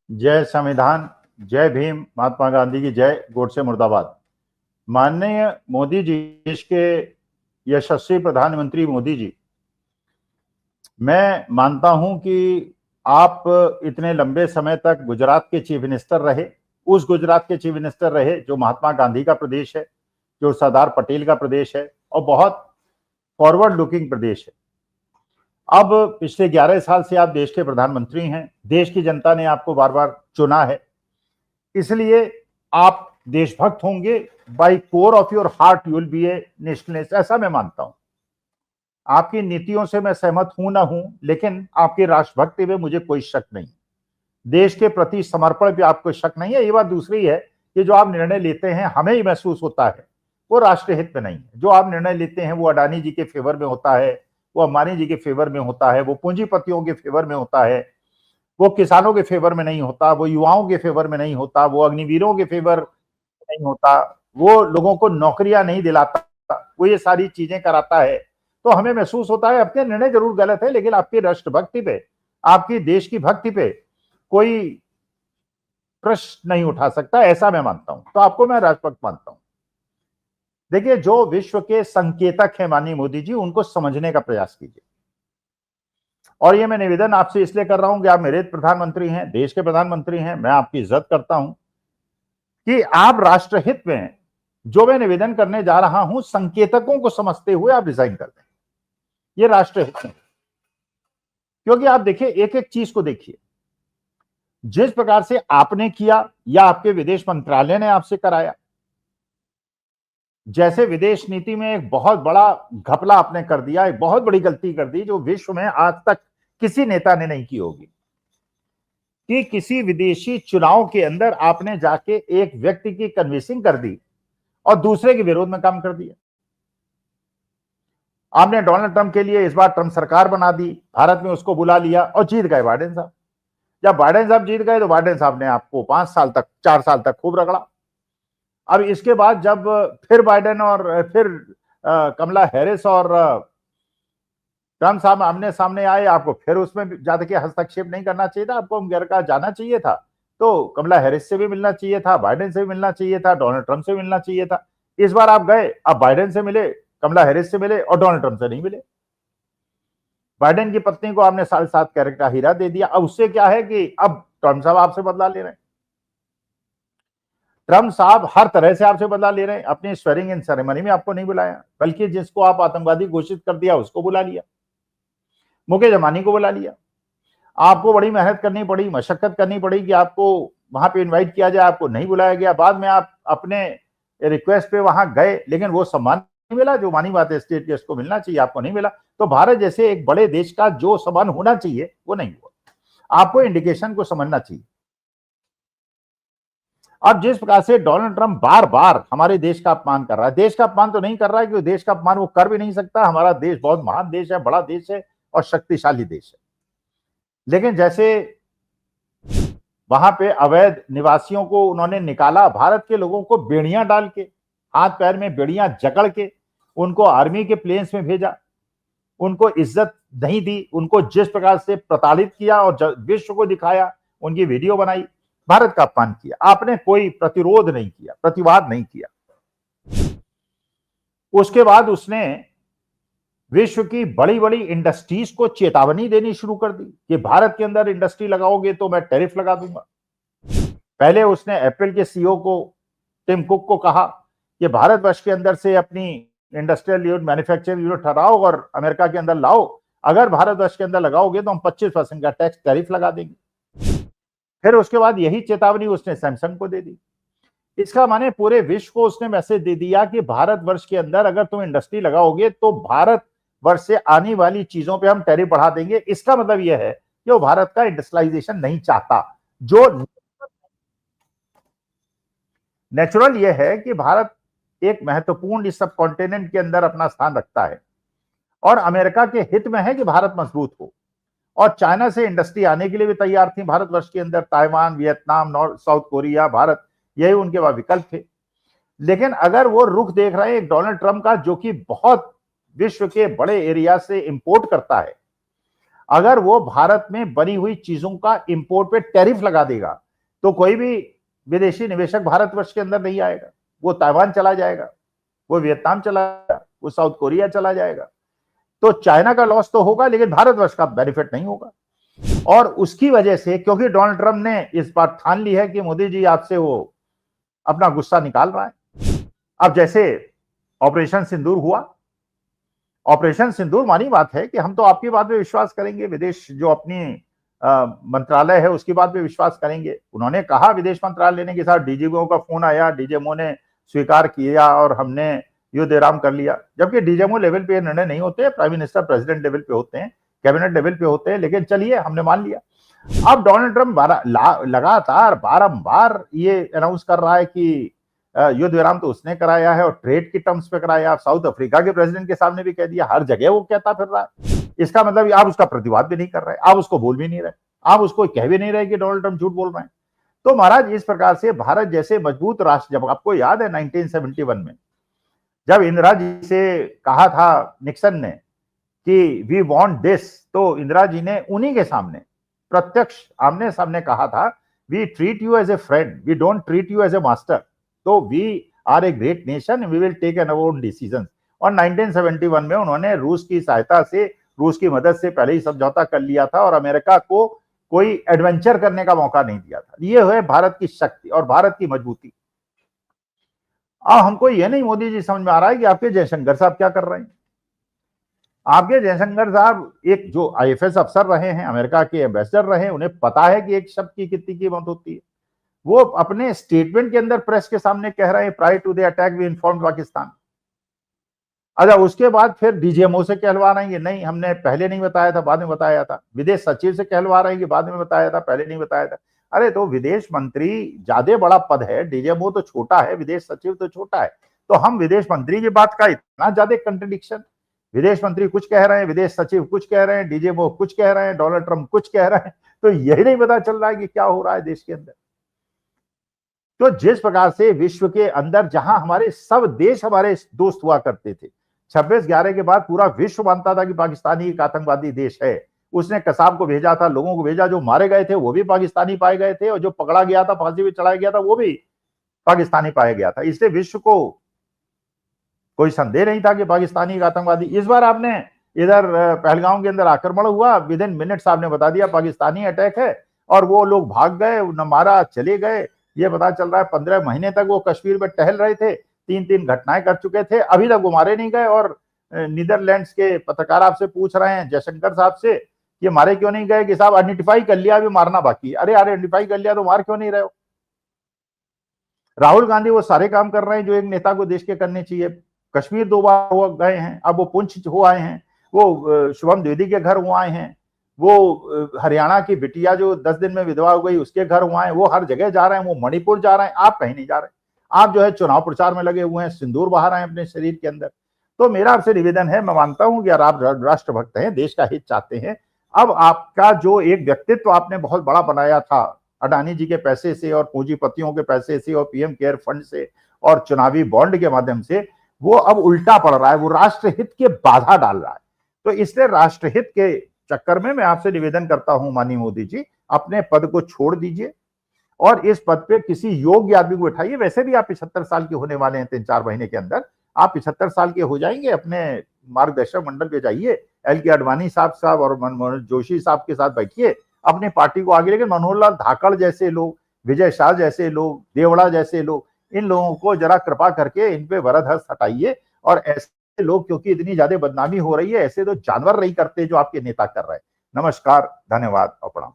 जय संविधान, जय भीम, महात्मा गांधी की जय, गोडसे मुर्दाबाद। माननीय मोदी जी, देश के यशस्वी प्रधानमंत्री मोदी जी, मैं मानता हूं कि आप इतने लंबे समय तक गुजरात के चीफ मिनिस्टर रहे, उस गुजरात के चीफ मिनिस्टर रहे जो महात्मा गांधी का प्रदेश है, जो सरदार पटेल का प्रदेश है और बहुत फॉरवर्ड लुकिंग प्रदेश है। अब पिछले 11 साल से आप देश के प्रधानमंत्री हैं, देश की जनता ने आपको बार बार चुना है, इसलिए आप देशभक्त होंगे। By core of your heart you will be a nationalist, ऐसा मैं मानता हूं। आपकी नीतियों से मैं सहमत हूं ना हूं, लेकिन आपकी राष्ट्रभक्ति में मुझे कोई शक नहीं। देश के प्रति समर्पण पे आपको शक नहीं है। ये बात दूसरी है कि जो आप निर्णय लेते हैं हमें ही महसूस होता है वो राष्ट्रहित में नहीं है। जो आप निर्णय लेते हैं वो अडानी जी के फेवर में होता है, वो अंबानी जी के फेवर में होता है, वो पूंजीपतियों के फेवर में होता है, वो किसानों के फेवर में नहीं होता, वो युवाओं के फेवर में नहीं होता, वो अग्निवीरों के फेवर में नहीं होता, वो लोगों को नौकरियां नहीं दिलाता, वो ये सारी चीजें कराता है। तो हमें महसूस होता है आपके निर्णय जरूर गलत है, लेकिन आपकी राष्ट्रभक्ति पे, आपकी देश की भक्ति पे कोई प्रश्न नहीं उठा सकता, ऐसा मैं मानता हूं। तो आपको मैं राष्ट्रभक्त मानता हूं। देखिए, जो विश्व के संकेतक हैं माननीय मोदी जी, उनको समझने का प्रयास कीजिए। और ये मैं निवेदन आपसे इसलिए कर रहा हूं कि आप मेरे प्रधानमंत्री हैं, देश के प्रधानमंत्री हैं, मैं आपकी इज्जत करता हूं कि आप राष्ट्रहित में जो मैं निवेदन करने जा रहा हूं, संकेतकों को समझते हुए आप रिजाइन कर दें। ये राष्ट्रहित में, क्योंकि आप देखिए, एक एक चीज को देखिए। जिस प्रकार से आपने किया या आपके विदेश मंत्रालय ने आपसे कराया, जैसे विदेश नीति में एक बहुत बड़ा घपला आपने कर दिया, एक बहुत बड़ी गलती कर दी जो विश्व में आज तक किसी नेता ने नहीं की होगी, कि किसी विदेशी चुनाव के अंदर आपने जाके एक व्यक्ति की कन्विंसिंग कर दी और दूसरे के विरोध में काम कर दिया। आपने डोनाल्ड ट्रंप के लिए इस बार ट्रंप सरकार बना दी, भारत में उसको बुला लिया और जीत गए बाइडेन साहब। जब बाइडेन साहब जीत गए तो बाइडेन साहब ने आपको 4 साल तक खूब रगड़ा। अब इसके बाद जब फिर बाइडेन और फिर कमला हैरिस और ट्रंप साहब आमने सामने आए, आपको फिर उसमें ज्यादा के हस्तक्षेप नहीं करना चाहिए था, आपको अमेरिका जाना चाहिए था। तो कमला हैरिस से भी मिलना चाहिए था, बाइडेन से भी मिलना चाहिए था, डोनाल्ड ट्रंप से भी मिलना चाहिए था। इस बार आप गए, अब बाइडेन से मिले, कमला हैरिस से मिले और डोनाल्ड ट्रंप से नहीं मिले। बाइडेन की पत्नी को आपने 7.5 कैरेट का हीरा दे दिया। अब उससे क्या है कि अब ट्रंप साहब आपसे बदला ले रहे हैं। ट्रंप साहब हर तरह से आपसे बदला ले रहे हैं। अपनी स्वेरिंग इन सेरेमनी में आपको नहीं बुलाया, बल्कि जिसको आप आतंकवादी घोषित कर दिया उसको बुला लिया, मुकेश अंबानी को बुला लिया। आपको बड़ी मेहनत करनी पड़ी, मशक्कत करनी पड़ी कि आपको वहां पे इनवाइट किया जाए, आपको नहीं बुलाया गया। बाद में आप अपने रिक्वेस्ट पे वहां गए, लेकिन वो सम्मान नहीं मिला जो मानी बात है, स्टेट गेस्ट को मिलना चाहिए, आपको नहीं मिला। तो भारत जैसे एक बड़े देश का जो सम्मान होना चाहिए वो नहीं हुआ। आपको इंडिकेशन को समझना चाहिए। अब जिस प्रकार से डोनाल्ड ट्रंप बार बार हमारे देश का अपमान कर रहा है, देश का अपमान तो नहीं कर रहा है क्योंकि देश का अपमान वो कर भी नहीं सकता। हमारा देश बहुत महान देश है, बड़ा देश है और शक्तिशाली देश है। लेकिन जैसे वहां पे अवैध निवासियों को उन्होंने निकाला, भारत के लोगों को बेड़ियां डाल के, हाथ पैर में बेड़ियां जकड़ के उनको आर्मी के प्लेन्स में भेजा, उनको इज्जत नहीं दी, उनको जिस प्रकार से प्रताड़ित किया और विश्व को दिखाया, उनकी वीडियो बनाई, भारत का अपमान किया। आपने कोई प्रतिरोध नहीं किया, प्रतिवाद नहीं किया। उसके बाद उसने विश्व की बड़ी बड़ी इंडस्ट्रीज को चेतावनी देनी शुरू कर दी कि भारत के अंदर इंडस्ट्री लगाओगे तो मैं टैरिफ लगा दूंगा। पहले उसने एप्पल के सीईओ को, टिम कुक को कहा कि भारतवर्ष के अंदर से अपनी इंडस्ट्रियल यूनिट, मैन्युफैक्चरिंग यूनिट हटाओ और अमेरिका के अंदर लाओ। अगर भारतवर्ष के अंदर लगाओगे तो हम 25% का टैक्स टैरिफ लगा देंगे। फिर उसके बाद यही चेतावनी उसने सैमसंग को दे दी। इसका माने पूरे विश्व को उसने मैसेज दे दिया कि भारतवर्ष के अंदर अगर तुम इंडस्ट्री लगाओगे तो भारतवर्ष से आने वाली चीजों पे हम टैरिफ बढ़ा देंगे। इसका मतलब यह है कि वो भारत का इंडस्ट्रियलाइजेशन नहीं चाहता। जो नेचुरल यह है कि भारत एक महत्वपूर्ण इस सब कॉन्टिनेंट के अंदर अपना स्थान रखता है और अमेरिका के हित में है कि भारत मजबूत हो। और चाइना से इंडस्ट्री आने के लिए भी तैयार थी भारतवर्ष के अंदर, Taiwan, Vietnam, north south Korea, Bharat, यही उनके पास विकल्प थे। लेकिन अगर वो रुख देख रहे हैं डोनाल्ड ट्रंप का, जो कि बहुत विश्व के बड़े एरिया से इंपोर्ट करता है, अगर वो भारत में बनी हुई चीजों का इंपोर्ट पे टैरिफ लगा देगा तो कोई भी विदेशी निवेशक भारतवर्ष के अंदर नहीं आएगा। वो ताइवान चला जाएगा, वो वियतनाम चला जाएगा, वो साउथ कोरिया चला जाएगा। तो चाइना का लॉस तो होगा लेकिन भारतवर्ष का बेनिफिट नहीं होगा। और उसकी वजह से, क्योंकि डोनाल्ड ट्रंप ने इस बात ठान ली है कि मोदी जी आपसे वो अपना गुस्सा निकाल रहा है। अब जैसे ऑपरेशन सिंदूर हुआ, ऑपरेशन सिंदूर मानी बात है कि हम तो आपकी बात पे विश्वास करेंगे, विदेश जो अपनी मंत्रालय है उसकी बात पे विश्वास करेंगे। उन्होंने कहा विदेश मंत्रालय ने कि साहब डीजीएमओ का फोन आया, डीजीएमओ ने स्वीकार किया और हमने युद्ध विराम कर लिया। जबकि डीजीएमओ लेवल पे निर्णय नहीं होते, प्राइम मिनिस्टर प्रेसिडेंट लेवल पे होते हैं, कैबिनेट लेवल पे होते हैं। लेकिन चलिए हमने मान लिया। अब डोनाल्ड ट्रंप लगातार बारंबार ये अनाउंस कर रहा है कि युद्ध विराम तो उसने कराया है और ट्रेड की टर्म्स पे कराया। साउथ अफ्रीका के प्रेसिडेंट के सामने भी कह दिया, हर जगह वो कहता फिर रहा है। इसका मतलब आप उसका प्रतिवाद भी नहीं कर रहे, आप उसको बोल भी नहीं रहे, आप उसको कह भी नहीं रहे कि डोनाल्ड ट्रंप झूठ बोल रहे हैं। तो महाराज इस प्रकार से भारत जैसे मजबूत राष्ट्र, जब आपको याद है 1971 में जब इंदिरा जी से कहा था निक्सन ने कि वी वांट दिस, तो इंदिरा जी ने उन्हीं के सामने प्रत्यक्ष आमने सामने कहा था we treat you as a friend, we don't treat you as a master. तो we are a great nation, we will take an own decision. और 1971 में उन्होंने रूस की सहायता से, रूस की मदद से पहले ही समझौता कर लिया था और अमेरिका को कोई एडवेंचर करने का मौका नहीं दिया था। ये है भारत की शक्ति और भारत की मजबूती। अब हमको ये नहीं मोदी जी समझ में आ रहा है कि आपके जयशंकर साहब क्या कर रहे हैं। आपके जयशंकर साहब एक जो आईएफएस अफसर रहे हैं, अमेरिका के एम्बेसडर रहे हैं, उन्हें पता है कि एक शब्द की कितनी कीमत होती है। वो अपने स्टेटमेंट के अंदर प्रेस के सामने कह रहे हैं prior to the attack we informed Pakistan. अच्छा, उसके बाद फिर डीजीएमओ से कहलवा रहे हैं कि नहीं हमने पहले नहीं बताया था, बाद में बताया था। विदेश सचिव से कहलवा रहे हैं कि बाद में बताया था, पहले नहीं बताया था। अरे तो विदेश मंत्री ज्यादा बड़ा पद है, डीजीएमओ तो छोटा है, विदेश सचिव तो छोटा है। तो हम विदेश मंत्री की बात का इतना ज्यादा कंट्रडिक्शन, विदेश मंत्री कुछ कह रहे हैं, विदेश सचिव कुछ कह रहे हैं, डीजीएमओ कुछ कह रहे हैं, डोनाल्ड ट्रंप कुछ कह रहे हैं। तो यही नहीं पता चल रहा है कि क्या हो रहा है देश के अंदर। तो जिस प्रकार से विश्व के अंदर जहां हमारे सब देश हमारे दोस्त हुआ करते थे, 26/11 के बाद पूरा विश्व मानता था कि पाकिस्तानी एक आतंकवादी देश है। उसने कसाब को भेजा था, लोगों को भेजा, जो मारे गए थे वो भी पाकिस्तानी पाए गए थे और जो पकड़ा गया था, फांसी पे चढ़ाया गया था, वो भी पाकिस्तानी पाया गया था। इसलिए विश्व को कोई संदेह नहीं था कि पाकिस्तानी एक आतंकवादी। इस बार आपने इधर पहलगाम के अंदर आक्रमण हुआ, विद इन मिनट्स आपने बता दिया पाकिस्तानी अटैक है और वो लोग भाग गए, न मारा, चले गए। ये पता चल रहा है 15 महीने तक वो कश्मीर में टहल रहे थे, 3-3 घटनाएं कर चुके थे, अभी तक वो मारे नहीं गए। और नीदरलैंड्स के पत्रकार आपसे पूछ रहे हैं जयशंकर साहब से ये मारे क्यों नहीं गए, कि साहब आइडेंटिफाई कर लिया, अभी मारना बाकी। अरे यार आइडेंटिफाई कर लिया तो मार क्यों नहीं रहे हो। राहुल गांधी वो सारे काम कर रहे हैं जो एक नेता को देश के करने चाहिए। कश्मीर 2 बार हो गए हैं, अब वो पुंछ हो आए हैं, वो शुभम द्विवेदी के घर वो आए हैं, वो हरियाणा की बिटिया जो 10 दिन में विधवा हो गई उसके घर हुआ है, वो हर जगह जा रहे हैं, वो मणिपुर जा रहे हैं। आप कहीं नहीं जा रहे, आप जो है चुनाव प्रचार में लगे हुए हैं, सिंदूर बहा रहे हैं अपने शरीर के अंदर। तो मेरा आपसे निवेदन है, मैं मानता हूं कि यार आप राष्ट्रभक्त हैं, देश का हित चाहते हैं। अब आपका जो एक व्यक्तित्व आपने बहुत बड़ा बनाया था अडानी जी के पैसे से और पूंजीपतियों के पैसे से और पीएम केयर फंड से और चुनावी बॉन्ड के माध्यम से, वो अब उल्टा पड़ रहा है, वो राष्ट्रहित के बाधा डाल रहा है। तो इसलिए राष्ट्रहित के चक्कर में मैं आपसे निवेदन करता हूं माननीय मोदी जी, अपने पद को छोड़ दीजिए और इस पद पे किसी योग्य आदमी को बैठाइए। वैसे भी आप 75 साल के होने वाले हैं, 3-4 महीने के अंदर आप 75 साल के हो जाएंगे। अपने मार्गदर्शक मंडल पे जाइए, एल.के. आडवाणी साहब और मनमोहन जोशी साहब के साथ बैठिए, अपने पार्टी को आगे लेकिन मनोहर लाल धाकड़ जैसे लोग, विजय शाह जैसे लोग, देवड़ा जैसे लोग, इन लोगों को जरा कृपा करके इन पे वरद हस्त हटाइए। और ऐसे लोग, क्योंकि इतनी ज्यादा बदनामी हो रही है, ऐसे तो जानवर नहीं करते जो आपके नेता कर रहे हैं। नमस्कार, धन्यवाद और प्रणाम।